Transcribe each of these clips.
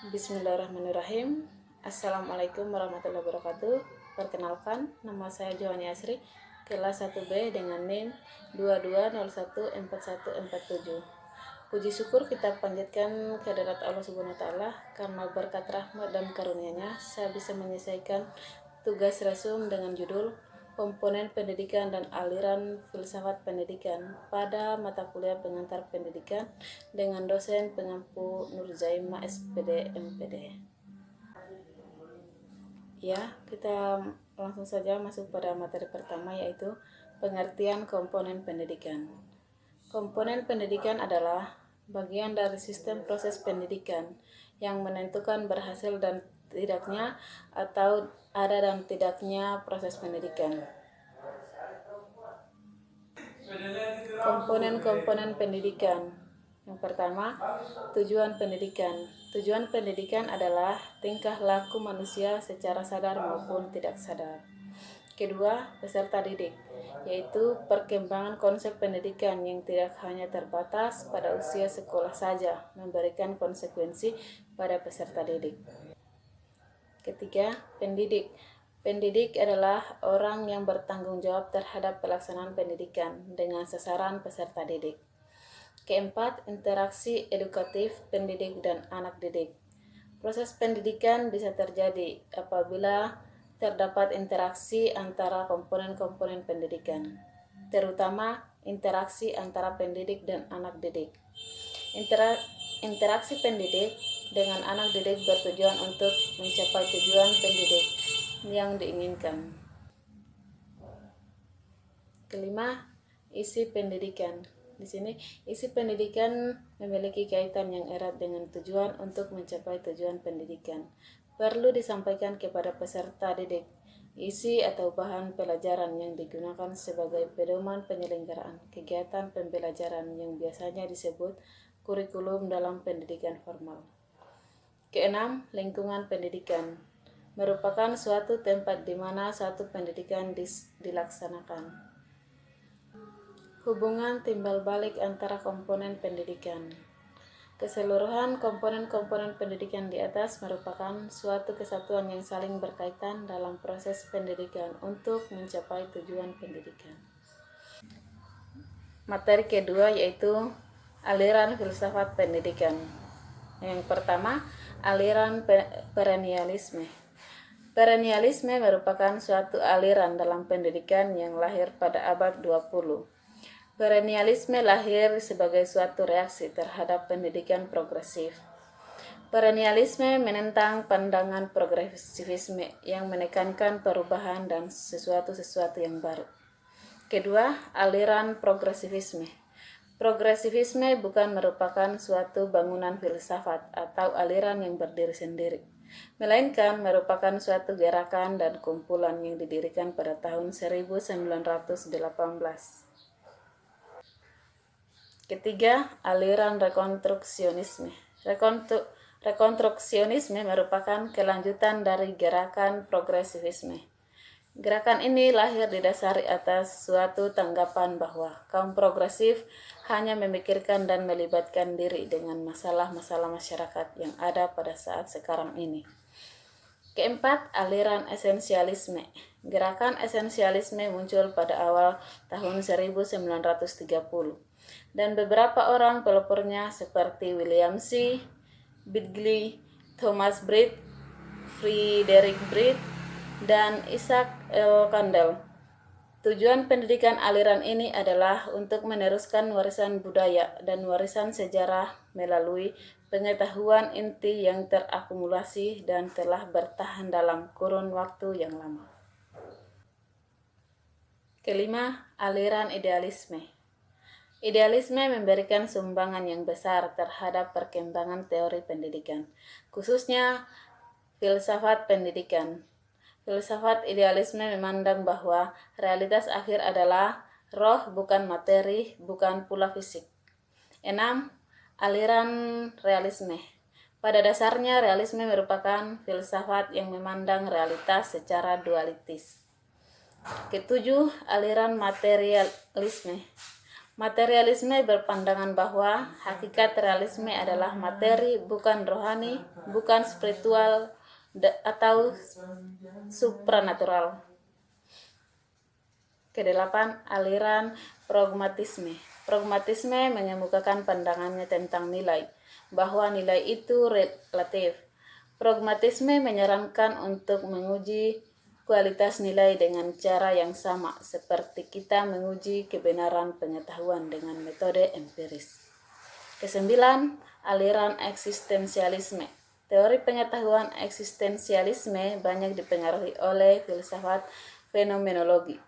Bismillahirrahmanirrahim. Assalamualaikum warahmatullahi wabarakatuh. Perkenalkan, nama saya Johani Asri, kelas 1B dengan NIM 22014147. Puji syukur kita panjatkan kehadirat Allah Subhanahu wa taala karena berkat rahmat dan karunia-Nya saya bisa menyelesaikan tugas resum dengan judul Komponen Pendidikan dan Aliran Filsafat Pendidikan pada mata kuliah pengantar pendidikan dengan dosen pengampu Nurzaima SPD MPD. Ya, kita langsung saja masuk pada materi pertama, yaitu pengertian komponen pendidikan. Komponen pendidikan adalah bagian dari sistem proses pendidikan yang menentukan berhasil dan tidaknya atau ada dan tidaknya proses pendidikan. Komponen-komponen pendidikan. Yang pertama, tujuan pendidikan. Tujuan pendidikan adalah tingkah laku manusia secara sadar maupun tidak sadar. Kedua, peserta didik, yaitu perkembangan konsep pendidikan yang tidak hanya terbatas pada usia sekolah saja, memberikan konsekuensi pada peserta didik. Ketiga, pendidik. Pendidik adalah orang yang bertanggung jawab terhadap pelaksanaan pendidikan dengan sasaran peserta didik. Keempat, interaksi edukatif pendidik dan anak didik. Proses pendidikan bisa terjadi apabila terdapat interaksi antara komponen-komponen pendidikan, terutama interaksi antara pendidik dan anak didik. Interaksi pendidik dengan anak didik bertujuan untuk mencapai tujuan pendidik yang diinginkan. Kelima, isi pendidikan. Di sini, isi pendidikan memiliki kaitan yang erat dengan tujuan untuk mencapai tujuan pendidikan. Perlu disampaikan kepada peserta didik isi atau bahan pelajaran yang digunakan sebagai pedoman penyelenggaraan kegiatan pembelajaran yang biasanya disebut kurikulum dalam pendidikan formal. Keenam, lingkungan pendidikan merupakan suatu tempat di mana suatu pendidikan dilaksanakan. Hubungan timbal balik antara komponen pendidikan. Keseluruhan komponen-komponen pendidikan di atas merupakan suatu kesatuan yang saling berkaitan dalam proses pendidikan untuk mencapai tujuan pendidikan. Materi kedua yaitu aliran filsafat pendidikan. Yang pertama, aliran perennialisme. Perennialisme merupakan suatu aliran dalam pendidikan yang lahir pada abad 20. Perennialisme lahir sebagai suatu reaksi terhadap pendidikan progresif. Perennialisme menentang pandangan progresivisme yang menekankan perubahan dan sesuatu yang baru. Kedua, aliran progresivisme. Progresivisme bukan merupakan suatu bangunan filsafat atau aliran yang berdiri sendiri, melainkan merupakan suatu gerakan dan kumpulan yang didirikan pada tahun 1918. Ketiga, aliran rekonstruksionisme. Rekonstruksionisme merupakan kelanjutan dari gerakan progresivisme. Gerakan ini lahir didasari atas suatu tanggapan bahwa kaum progresif hanya memikirkan dan melibatkan diri dengan masalah-masalah masyarakat yang ada pada saat sekarang ini. Keempat, aliran esensialisme. Gerakan esensialisme muncul pada awal tahun 1930. Dan beberapa orang pelopornya seperti William C. Bidgley, Thomas Bright, Friedrich Bright, dan Isaac L. Kandel. Tujuan pendidikan aliran ini adalah untuk meneruskan warisan budaya dan warisan sejarah melalui pengetahuan inti yang terakumulasi dan telah bertahan dalam kurun waktu yang lama. Kelima, aliran idealisme. Idealisme memberikan sumbangan yang besar terhadap perkembangan teori pendidikan, khususnya filsafat pendidikan. Filsafat idealisme memandang bahwa realitas akhir adalah roh bukan materi, bukan pula fisik. 6. Aliran realisme. Pada dasarnya realisme merupakan filsafat yang memandang realitas secara dualitis. Ketujuh, aliran materialisme. Materialisme berpandangan bahwa hakikat realisme adalah materi, bukan rohani, bukan spiritual, atau supranatural. Kedelapan, aliran pragmatisme. Pragmatisme mengemukakan pandangannya tentang nilai, bahwa nilai itu relatif. Pragmatisme menyarankan untuk menguji kualitas nilai dengan cara yang sama, seperti kita menguji kebenaran pengetahuan dengan metode empiris. Kesembilan, aliran eksistensialisme. Teori pengetahuan eksistensialisme banyak dipengaruhi oleh filsafat fenomenologi,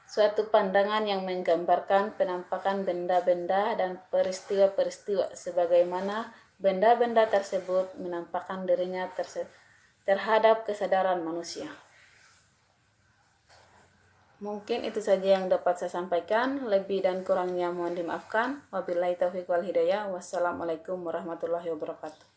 suatu pandangan yang menggambarkan penampakan benda-benda dan peristiwa-peristiwa sebagaimana benda-benda tersebut menampakkan dirinya terhadap kesadaran manusia. Mungkin itu saja yang dapat saya sampaikan. Lebih dan kurangnya mohon dimaafkan. Wabillahi taufiq wal hidayah. Wassalamualaikum warahmatullahi wabarakatuh.